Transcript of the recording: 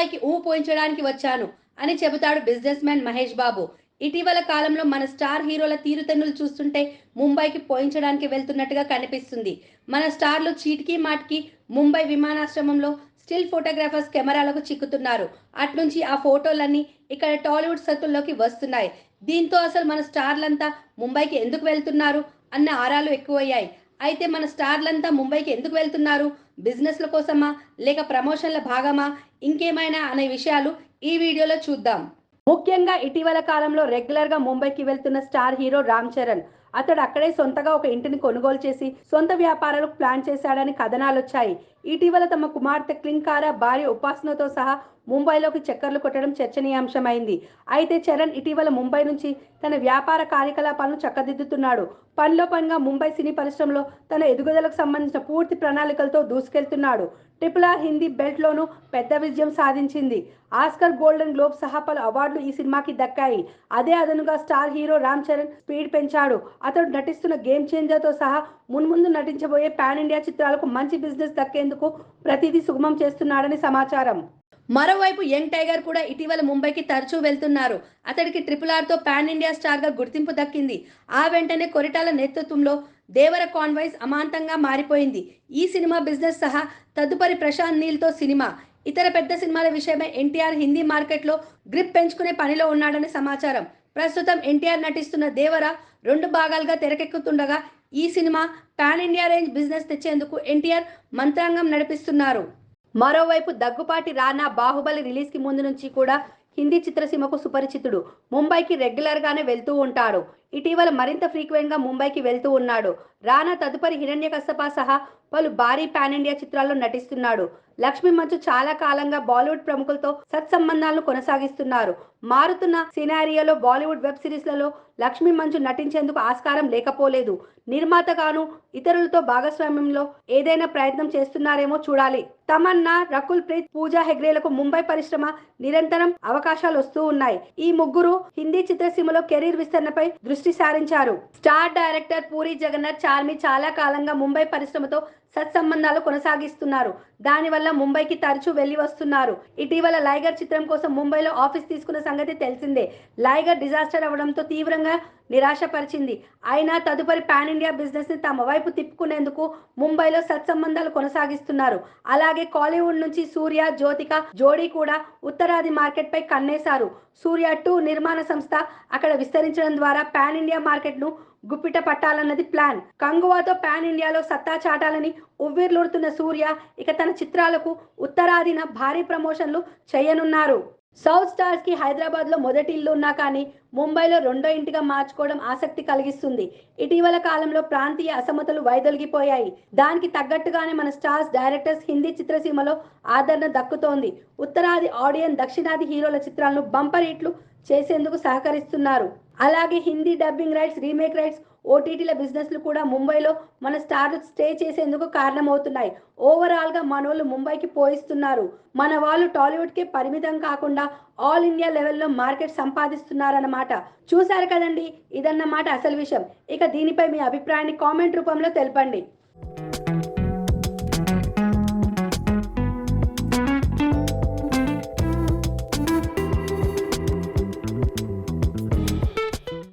ముంబైకి పోయించడానికి వచ్చాను అని చెబుతాడు బిజినెస్ మ్యాన్ మహేష్ బాబు. ఇటీవల కాలంలో మన స్టార్ హీరోల తీరుతెన్నులు చూస్తుంటే ముంబైకి పోయించడానికి వెళ్తున్నట్టుగా కనిపిస్తుంది. మన స్టార్లు చీటికి మాటికి ముంబై విమానాశ్రమంలో స్టిల్ ఫోటోగ్రాఫర్స్ కెమెరాలకు చిక్కుతున్నారు. అట్నుంచి ఆ ఫోటోలన్నీ ఇక్కడ టాలీవుడ్ సర్కిల్లోకి వస్తున్నాయి. దీంతో అసలు మన స్టార్లంతా ముంబైకి ఎందుకు వెళ్తున్నారు అన్న ఆరాలు ఎక్కువయ్యాయి. అయితే మన స్టార్లంతా ముంబైకి ఎందుకు వెళ్తున్నారు? బిజినెస్ల కోసమా? లేక ప్రమోషన్ల భాగమా? ఇంకేమైనా అనే విషయాలు ఈ వీడియోలో చూద్దాం. ముఖ్యంగా ఇటీవల కాలంలో రెగ్యులర్గా ముంబైకి వెళ్తున్న స్టార్ హీరో రామ్ చరణ్. అతడు అక్కడే సొంతగా ఒక ఇంటిని కొనుగోలు చేసి సొంత వ్యాపారాలకు ప్లాన్ చేశాడని కథనాలొచ్చాయి. ఇటీవల తమ కుమార్తె క్లింకారా, భార్య ఉపాసనతో సహా ముంబైలోకి చక్కర్లు కొట్టడం చర్చనీయాంశమైంది. అయితే చరణ్ ఇటీవల ముంబై నుంచి తన వ్యాపార కార్యకలాపాలను చక్కదిద్దుతున్నాడు. పనిలో పనిగా ముంబై సినీ పరిశ్రమలో తన ఎదుగుదలకు సంబంధించిన పూర్తి ప్రణాళికలతో దూసుకెళ్తున్నాడు. RRR హిందీ బెల్ట్లోనూ పెద్ద విజయం సాధించింది. ఆస్కర్, గోల్డెన్ గ్లోబ్ సహా పలు అవార్డులు ఈ సినిమాకి దక్కాయి. అదే అదనుగా star hero Ram Charan speed పెంచాడు. అతడు నటిస్తున్న గేమ్ చేంజర్తో సహా మున్ముందు నటించబోయే పాన్ ఇండియా చిత్రాలకు మంచి బిజినెస్ దక్కేందుకు ప్రతిదీ సుగమం చేస్తున్నాడని సమాచారం. మరోవైపు యంగ్ టైగర్ కూడా ఇటీవల ముంబైకి తరచూ వెళ్తున్నారు. అతడికి RRRతో పాన్ ఇండియా స్టార్గా గుర్తింపు దక్కింది. ఆ వెంటనే కొరిటాల నేతృత్వంలో దేవర కాన్వాయ్స్ అమాంతంగా మారిపోయింది. ఈ సినిమా బిజినెస్ సహా తదుపరి ప్రశాంత్ నీల్తో సినిమా, ఇతర పెద్ద సినిమాల విషయమై ఎన్టీఆర్ హిందీ మార్కెట్లో గ్రిప్ పెంచుకునే పనిలో ఉన్నాడని సమాచారం. ప్రస్తుతం ఎన్టీఆర్ నటిస్తున్న దేవర 2 భాగాలుగా తెరకెక్కుతుండగా ఈ cinema pan India range business తెచ్చేందుకు ఎన్టీఆర్ మంత్రాంగం నడిపిస్తున్నారు. మరోవైపు దగ్గుపాటి రానా బాహుబలి రిలీజ్కి ముందు నుంచి కూడా హిందీ చిత్రసీమకు సుపరిచితుడు. ముంబైకి రెగ్యులర్గానే వెళ్తూ ఉంటాడు. ఇటీవల మరింత ఫ్రీక్వెంట్గా ముంబైకి వెళ్తూ ఉన్నాడు. రానా తదుపరి హిరణ్యకశప సహా పలు భారీ పాన్ ఇండియా చిత్రాల్లో నటిస్తున్నాడు. లక్ష్మీ మంచు చాలా కాలంగా బాలీవుడ్ ప్రముఖులతో సత్సంబంధాలను కొనసాగిస్తున్నారు. మారుతున్న సినారియోలో బాలీవుడ్ వెబ్ సిరీస్లలో లక్ష్మీ మంచు నటించేందుకు ఆస్కారం లేకపోలేదు. నిర్మాతగాను ఇతరులతో భాగస్వామ్యంలో ఏదైనా ప్రయత్నం చేస్తున్నారేమో చూడాలి. తమన్నా, రకుల్ ప్రీత్, పూజా హెగ్డేలకు ముంబై పరిశ్రమ నిరంతరం అవకాశాలు వస్తూ ఉన్నాయి. ఈ ముగ్గురు హిందీ చిత్రసీమలో కెరీర్ విస్తరణపై దృష్టి సారించారు. స్టార్ డైరెక్టర్ పూరి జగన్నాథ్ చార్మి చాలా కాలంగా ముంబై పరిశ్రమతో సత్సంబంధాలు కొనసాగిస్తున్నారు. దానివల్ల ముంబైకి తరచూ వెళ్లి వస్తున్నారు. ఇటీవల లైగర్ చిత్రం కోసం ముంబైలో ఆఫీస్ తీసుకున్న సంగతి తెలిసిందే. లైగర్ డిజాస్టర్ అవడంతో తీవ్రంగా నిరాశపరిచింది. అయినా తదుపరి పాన్ ఇండియా బిజినెస్ ని తమ వైపు తిప్పుకునేందుకు ముంబైలో సత్సంబంధాలు కొనసాగిస్తున్నారు. అలాగే కాలీవుడ్ నుంచి సూర్య, జ్యోతిక జోడీ కూడా ఉత్తరాది మార్కెట్ పై కన్నేశారు. సూర్య 2 నిర్మాణ సంస్థ అక్కడ విస్తరించడం ద్వారా పాన్ ఇండియా మార్కెట్ ను గుప్పిట పట్టాలన్నది ప్లాన్. కంగువాతో పాన్ ఇండియాలో సత్తా చాటాలని ఉవ్విర్లూరుతున్న సూర్య ఇక తన చిత్రాలకు ఉత్తరాదిన భారీ ప్రమోషన్లు చేయనున్నారు. సౌత్ స్టార్స్ కి హైదరాబాద్ లో మొదటి ఇల్లు ఉన్నా కానీ ముంబైలో రెండో ఇంటిగా మార్చుకోవడం ఆసక్తి కలిగిస్తుంది. ఇటీవల కాలంలో ప్రాంతీయ అసమతలు వైదొలిగిపోయాయి. దానికి తగ్గట్టుగానే మన స్టార్స్, డైరెక్టర్స్ హిందీ చిత్రసీమలో ఆదరణ దక్కుతోంది. ఉత్తరాది ఆడియన్స్ దక్షిణాది హీరోల చిత్రాలను బంపర్ హిట్లు చేసేందుకు సహకరిస్తున్నారు. అలాగే Hindi dubbing rights, remake rights, ఓటీటీల బిజినెస్లు కూడా ముంబైలో మన స్టార్లు స్టే చేసేందుకు కారణమవుతున్నాయి. ఓవరాల్గా మనోళ్ళు ముంబైకి పోయిస్తున్నారు. మన వాళ్ళు టాలీవుడ్కే పరిమితం కాకుండా ఆల్ ఇండియా లెవెల్లో మార్కెట్ సంపాదిస్తున్నారన్నమాట. చూశారు కదండి, ఇదన్నమాట అసలు విషయం. ఇక దీనిపై మీ అభిప్రాయాన్ని కామెంట్ రూపంలో తెలపండి.